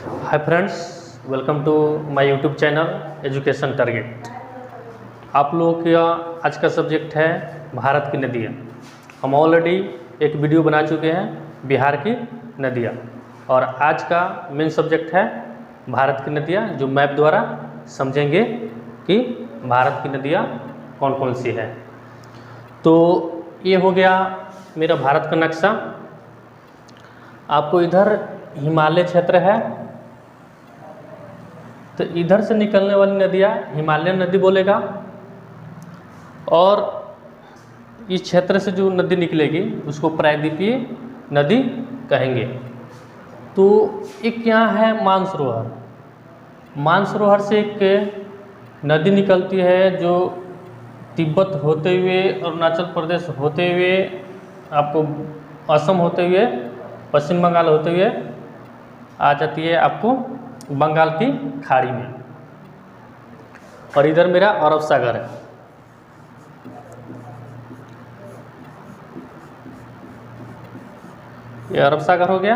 Hi friends, welcome to my YouTube channel education target. आप लोगों का आज का सब्जेक्ट है भारत की नदियाँ। हम ऑलरेडी एक वीडियो बना चुके हैं बिहार की नदियाँ, और आज का मेन सब्जेक्ट है भारत की नदियाँ, जो मैप द्वारा समझेंगे कि भारत की नदियाँ कौन कौन सी है। तो ये हो गया मेरा भारत का नक्शा। आपको इधर हिमालय क्षेत्र है, तो इधर से निकलने वाली नदियाँ हिमालयन नदी बोलेगा, और इस क्षेत्र से जो नदी निकलेगी उसको प्रायद्वीपीय नदी कहेंगे। तो एक यहाँ है मानसरोवर। मानसरोवर से एक नदी निकलती है जो तिब्बत होते हुए, अरुणाचल प्रदेश होते हुए, आपको असम होते हुए, पश्चिम बंगाल होते हुए आ जाती है आपको बंगाल की खाड़ी में। और इधर मेरा अरब सागर है। ये अरब सागर हो गया,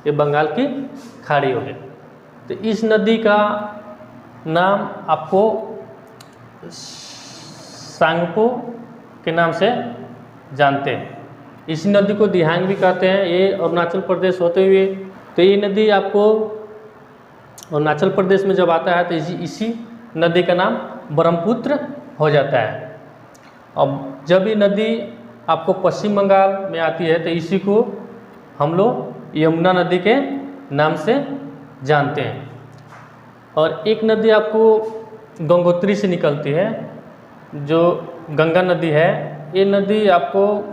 ये बंगाल की खाड़ी हो गया। तो इस नदी का नाम आपको सांगपो के नाम से जानते हैं। इस नदी को दिहांग भी कहते हैं। ये अरुणाचल प्रदेश होते हुए, तो ये नदी आपको अरुणाचल प्रदेश में जब आता है तो इसी नदी का नाम ब्रह्मपुत्र हो जाता है। अब जब ये नदी आपको पश्चिम बंगाल में आती है तो इसी को हम लोग यमुना नदी के नाम से जानते हैं। और एक नदी आपको गंगोत्री से निकलती है, जो गंगा नदी है। ये नदी आपको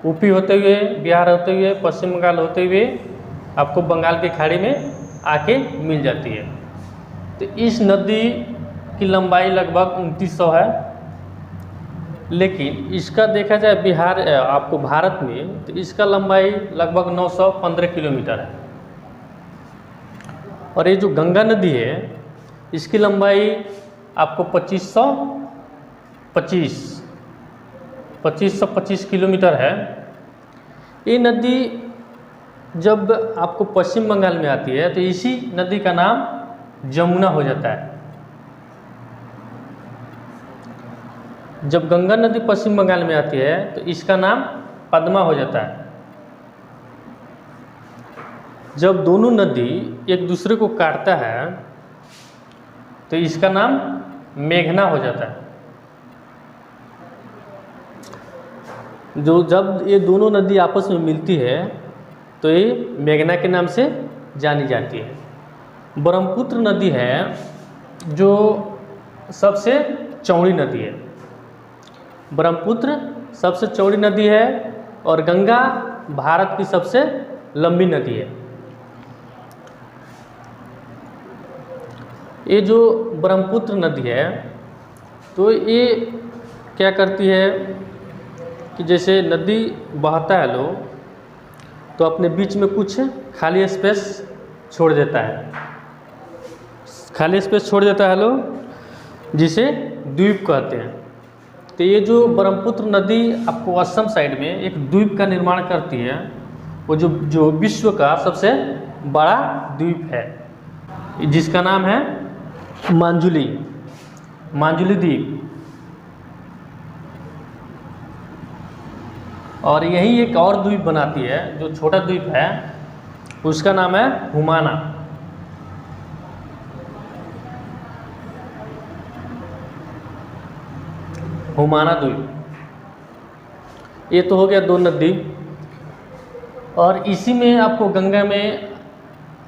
यूपी होते हुए, बिहार होते हुए, पश्चिम बंगाल होते हुए आपको बंगाल की खाड़ी में आके मिल जाती है। तो इस नदी की लंबाई लगभग 2900 है, लेकिन इसका देखा जाए बिहार आपको भारत में, तो इसका लंबाई लगभग 915 किलोमीटर है। और ये जो गंगा नदी है इसकी लंबाई आपको 2525 किलोमीटर है। ये नदी जब आपको पश्चिम बंगाल में आती है तो इसी नदी का नाम जमुना हो जाता है। जब गंगा नदी पश्चिम बंगाल में आती है तो इसका नाम पद्मा हो जाता है। जब दोनों नदी एक दूसरे को काटता है तो इसका नाम मेघना हो जाता है। जो जब ये दोनों नदी आपस में मिलती है तो ये मेघना के नाम से जानी जाती है। ब्रह्मपुत्र नदी है जो सबसे चौड़ी नदी है। ब्रह्मपुत्र सबसे चौड़ी नदी है, और गंगा भारत की सबसे लंबी नदी है। ये जो ब्रह्मपुत्र नदी है तो ये क्या करती है कि जैसे नदी बहता है लो, तो अपने बीच में कुछ खाली स्पेस छोड़ देता है। खाली स्पेस छोड़ देता है लो, जिसे द्वीप कहते हैं। तो ये जो ब्रह्मपुत्र नदी आपको असम साइड में एक द्वीप का निर्माण करती है, वो जो विश्व का सबसे बड़ा द्वीप है, जिसका नाम है मांजुली द्वीप। और यही एक और द्वीप बनाती है, जो छोटा द्वीप है, उसका नाम है हुमाना। हुमाना द्वीप। ये तो हो गया दो नदी। और इसी में आपको गंगा में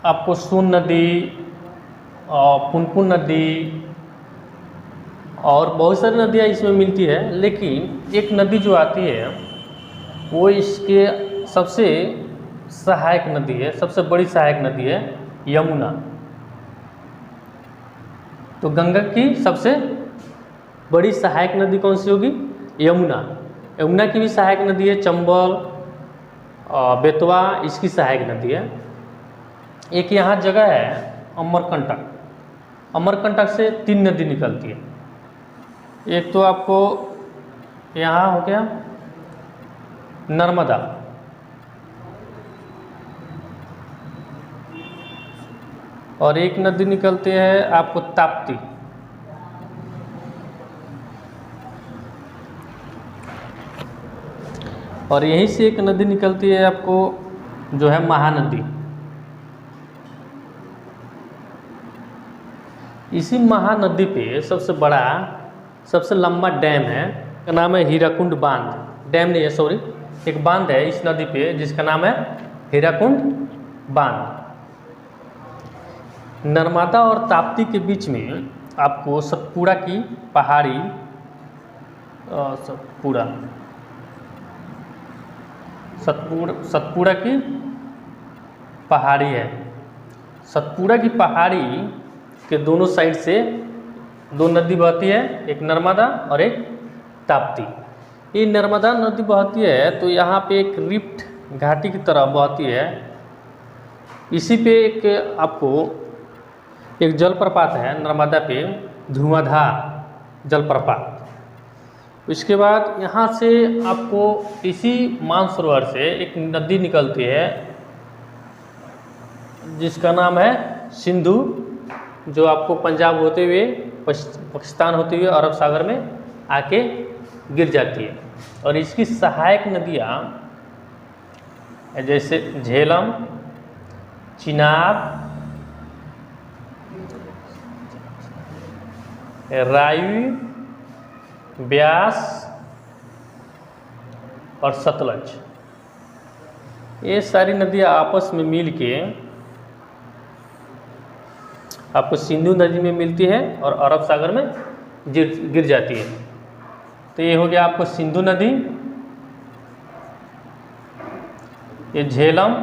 आपको सोन नदी और पुनपुन नदी और बहुत सारी नदियाँ इसमें मिलती है। लेकिन एक नदी जो आती है वो इसके सबसे सहायक नदी है, सबसे बड़ी सहायक नदी है यमुना। तो गंगा की सबसे बड़ी सहायक नदी कौन सी होगी? यमुना। यमुना की भी सहायक नदी है चंबल, बेतवा, इसकी सहायक नदी है। एक यहाँ जगह है अमरकंटक। अमरकंटक से 3 नदी निकलती है। एक तो आपको यहाँ हो गया नर्मदा, और एक नदी निकलती है आपको ताप्ती। और यहीं से एक नदी निकलती है आपको जो है महानदी। इसी महानदी पे सबसे बड़ा सबसे लंबा डैम है, का नाम है हीराकुंड बांध। डैम नहीं है, सॉरी, एक बांध है इस नदी पे जिसका नाम है हीराकुंड बांध। नर्मदा और ताप्ती के बीच में आपको सतपुड़ा की पहाड़ी, सतपुड़ा की पहाड़ी है। सतपुड़ा की पहाड़ी के दोनों साइड से दो नदी बहती है, एक नर्मदा और एक ताप्ती। ये नर्मदा नदी बहती है तो यहाँ पे एक रिफ्ट घाटी की तरह बहती है। इसी पे एक आपको एक जलप्रपात है नर्मदा पे, धुआंधार जलप्रपात। इसके बाद यहाँ से आपको इसी मानसरोवर से एक नदी निकलती है जिसका नाम है सिंधु, जो आपको पंजाब होते हुए पाकिस्तान होते हुए अरब सागर में आके गिर जाती है। और इसकी सहायक नदियाँ जैसे झेलम, चिनाब, रावी, ब्यास और सतलज, ये सारी नदियाँ आपस में मिल के आपको सिंधु नदी में मिलती है और अरब सागर में गिर जाती है। तो ये हो गया आपको सिंधु नदी, ये झेलम,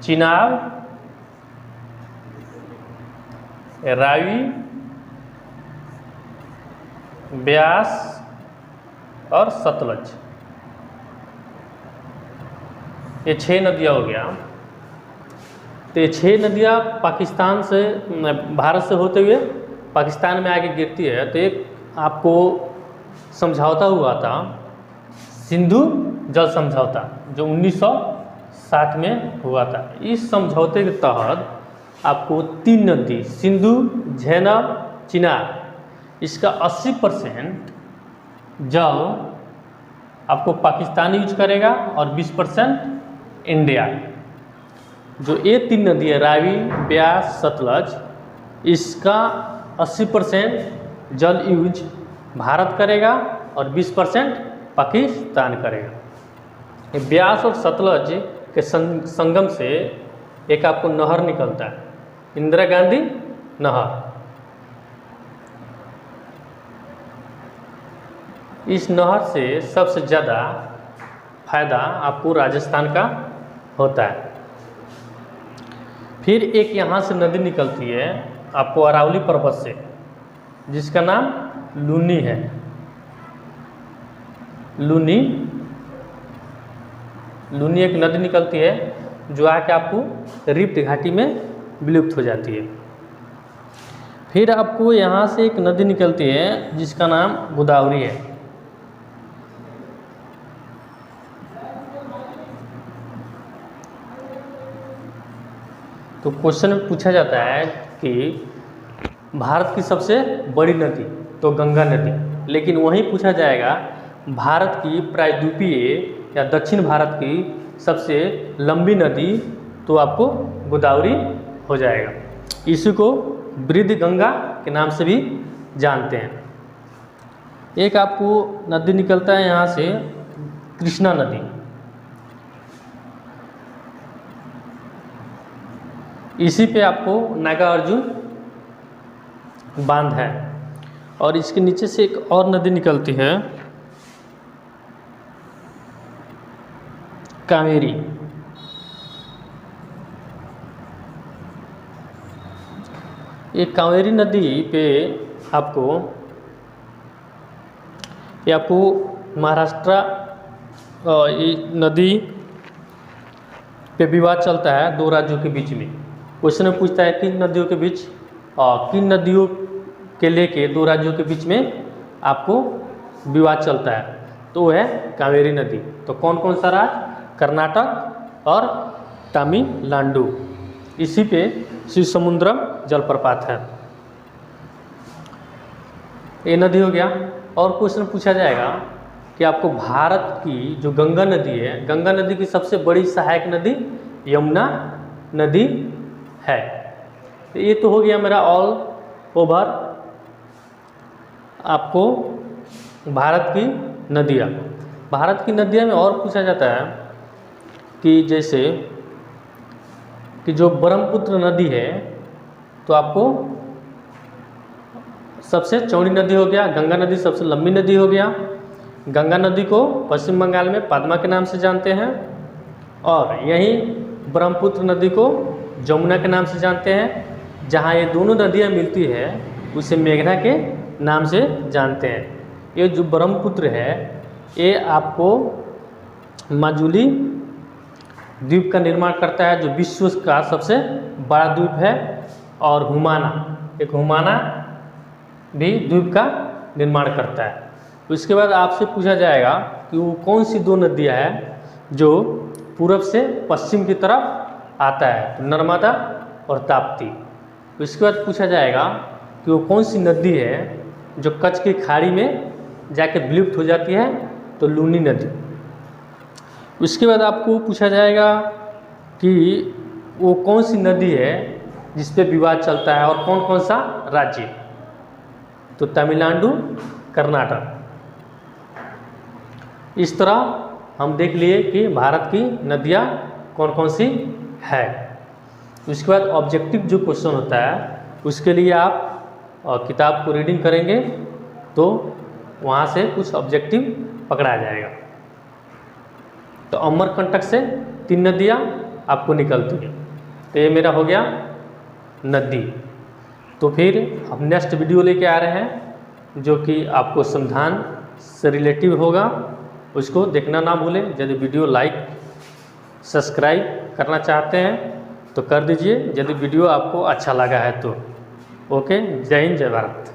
चिनाब, रावी, ब्यास और सतलज, ये 6 नदियाँ हो गया। तो ये 6 नदियाँ पाकिस्तान से, भारत से होते हुए पाकिस्तान में आके गिरती है। तो एक आपको समझौता हुआ था, सिंधु जल समझौता, जो 1960 में हुआ था। इस समझौते के तहत आपको 3 नदी सिंधु, झेलम, चिनाब, इसका 80% जल आपको पाकिस्तान यूज करेगा और 20% इंडिया। जो ये 3 नदी है रावी, ब्यास, सतलज, इसका 80% जल यूज भारत करेगा और 20% पाकिस्तान करेगा। ये ब्यास और सतलज के संगम से एक आपको नहर निकलता है, इंदिरा गांधी नहर। इस नहर से सबसे ज़्यादा फायदा आपको राजस्थान का होता है। फिर एक यहाँ से नदी निकलती है आपको अरावली पर्वत से, जिसका नाम लूनी है। लूनी एक नदी निकलती है जो आके आपको रिफ्ट घाटी में विलुप्त हो जाती है। फिर आपको यहाँ से एक नदी निकलती है जिसका नाम गोदावरी है। तो क्वेश्चन में पूछा जाता है कि भारत की सबसे बड़ी नदी तो गंगा नदी, लेकिन वहीं पूछा जाएगा भारत की प्रायद्वीपीय या दक्षिण भारत की सबसे लंबी नदी, तो आपको गोदावरी हो जाएगा। इसी को वृद्ध गंगा के नाम से भी जानते हैं। एक आपको नदी निकलता है यहाँ से कृष्णा नदी। इसी पे आपको नागार्जुन बांध है। और इसके नीचे से एक और नदी निकलती है कावेरी। ये कावेरी नदी पे आपको महाराष्ट्र ये नदी पे विवाद चलता है 2 राज्यों के बीच में। क्वेश्चन में पूछता है किन नदियों के बीच, किन नदियों के लेके 2 राज्यों के बीच में आपको विवाद चलता है, तो वो है कावेरी नदी। तो कौन कौन सा राज्य? कर्नाटक, और तमिलनाडु। इसी पे शिवसमुद्रम जलप्रपात है। ये नदी हो गया। और क्वेश्चन पूछा जाएगा कि आपको भारत की जो गंगा नदी है, गंगा नदी की सबसे बड़ी सहायक नदी यमुना नदी है। तो ये तो हो गया मेरा ऑल ओवर आपको भारत की नदियाँ। भारत की नदियाँ में और पूछा जाता है कि जैसे कि जो ब्रह्मपुत्र नदी है, तो आपको सबसे चौड़ी नदी हो गया, गंगा नदी सबसे लंबी नदी हो गया। गंगा नदी को पश्चिम बंगाल में पद्मा के नाम से जानते हैं, और यहीं ब्रह्मपुत्र नदी को जमुना के नाम से जानते हैं। जहाँ ये दोनों नदियाँ मिलती है उसे मेघना के नाम से जानते हैं। ये जो ब्रह्मपुत्र है ये आपको माजुली द्वीप का निर्माण करता है, जो विश्व का सबसे बड़ा द्वीप है, और हुमाना, एक हुमाना भी द्वीप का निर्माण करता है। उसके बाद आपसे पूछा जाएगा कि वो कौन सी दो नदियाँ हैं जो पूरब से पश्चिम की तरफ आता है, तो नर्मदा और ताप्ती। उसके बाद पूछा जाएगा कि वो कौन सी नदी है जो कच्छ की खाड़ी में जाके विलुप्त हो जाती है, तो लूनी नदी। उसके बाद आपको पूछा जाएगा कि वो कौन सी नदी है जिस पे विवाद चलता है और कौन कौन सा राज्य, तो तमिलनाडु, कर्नाटक। इस तरह हम देख लिए कि भारत की नदियाँ कौन कौन सी है। उसके बाद ऑब्जेक्टिव जो क्वेश्चन होता है उसके लिए आप किताब को रीडिंग करेंगे तो वहाँ से कुछ ऑब्जेक्टिव पकड़ा जाएगा। तो अमरकंटक से 3 नदियाँ आपको निकलती हैं। तो ये मेरा हो गया नदी। तो फिर हम नेक्स्ट वीडियो लेके आ रहे हैं जो कि आपको संविधान से रिलेटिव होगा, उसको देखना ना भूलें। यदि वीडियो लाइक सब्सक्राइब करना चाहते हैं तो कर दीजिए, यदि वीडियो आपको अच्छा लगा है तो। ओके, जय हिंद, जय भारत।